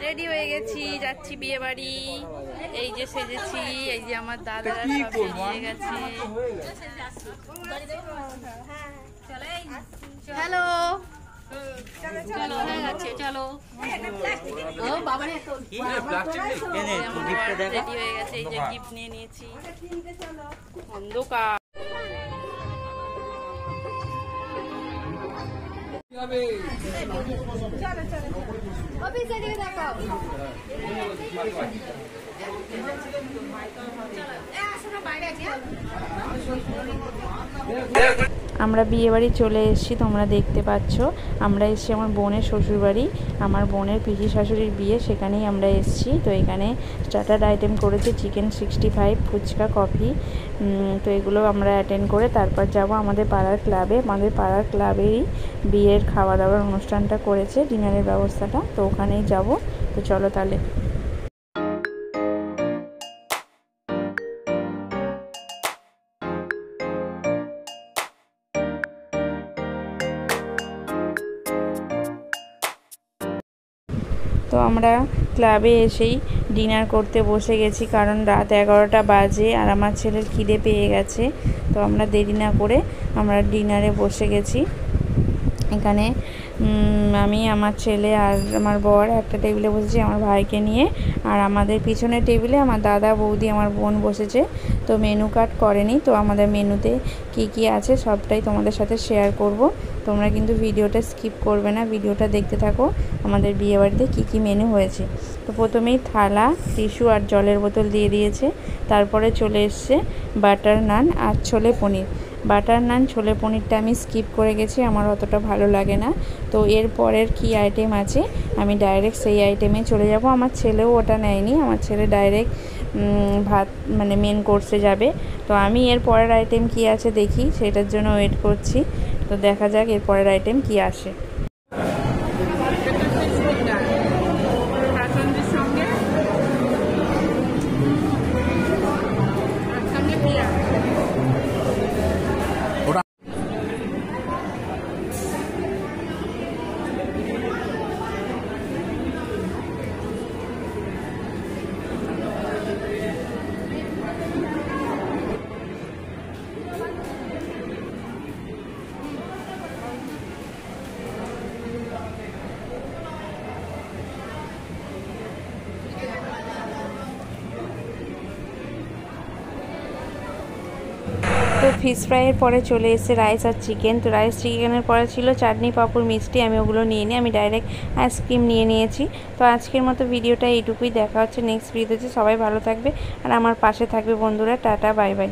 Ready হয়ে গেছি, যাচ্ছি বিয়ে বাড়ি। এই যে সেজেছি, এই যে আমার দাদারা সব বেরিয়ে গেছে। হ্যালো, চলো হয়ে গেছে, চলো। রেডি হয়ে গেছে, এই যে গিফট নিয়ে নিয়েছি। অন্ধকার আমরা বিয়ে বাড়ি চলে এসেছি, তোমরা দেখতে পাচ্ছ। আমরা এসেছি আমার বোনের শ্বশুরবাড়ি, আমার বোনের পিসি শাশুড়ির বিয়ে, সেখানেই আমরা এসেছি। তো এখানে স্টার্টার আইটেম করেছে চিকেন 65, ফুচকা, কফি। তো এগুলো আমরা অ্যাটেন্ড করে তারপর যাব আমাদের পাড়ার ক্লাবে। আমাদের পাড়ার ক্লাবেরই বিয়ের খাওয়া দাওয়ার অনুষ্ঠানটা করেছে, ডিনারের ব্যবস্থাটা। তো ওখানেই যাব। তো চলো তাহলে। তো আমরা ক্লাবে এসেই ডিনার করতে বসে গেছি, কারণ রাত 11টা বাজে আর আমার ছেলের খিদে পেয়ে গেছে। তো আমরা দেরি না করে আমরা ডিনারে বসে গেছি। এখানে আমি, আমার ছেলে আর আমার বর একটা টেবিলে বসেছি আমার ভাইকে নিয়ে, আর আমাদের পিছনের টেবিলে আমার দাদা, বৌদি, আমার বোন বসেছে। তো মেনু কার্ড করেনি। তো আমাদের মেনুতে কি কি আছে সবটাই তোমাদের সাথে শেয়ার করব। তোমরা কিন্তু ভিডিওটা স্কিপ করবে না, ভিডিওটা দেখতে থাকো আমাদের বিয়েবাড়িতে কি কি মেনু হয়েছে। তো প্রথমেই থালা, টিস্যু আর জলের বোতল দিয়ে দিয়েছে। তারপরে চলে এসছে বাটার নান আর ছোলে পনির। বাটার নান, ছোলে পনিরটা আমি স্কিপ করে গেছি, আমার অতটা ভালো লাগে না। তো এর পরের কি আইটেম আছে আমি ডাইরেক্ট সেই আইটেমে চলে যাব। আমার ছেলেও ওটা নেয়নি, আমার ছেলে ডাইরেক্ট ভাত মানে মেন কোর্সে যাবে। তো আমি এর পরের আইটেম কি আছে দেখি, সেটার জন্য ওয়েট করছি। তো দেখা যাক এর পরের আইটেম কি আসে। তো ফিশ ফ্রাইয়ের পরে চলে এসেছে রাইস আর চিকেন। তো রাইস চিকেনের পরে ছিল চাটনি, পাঁপড়, মিষ্টি। আমি ওগুলো নিয়ে নিই, আমি ডাইরেক্ট আইসক্রিম নিয়ে নিয়েছি। তো আজকের মতো ভিডিওটা এইটুকুই, দেখা হচ্ছে নেক্সট ভিডিওতে। সবাই ভালো থাকবে আর আমার পাশে থাকবে বন্ধুরা। Tata, bye bye.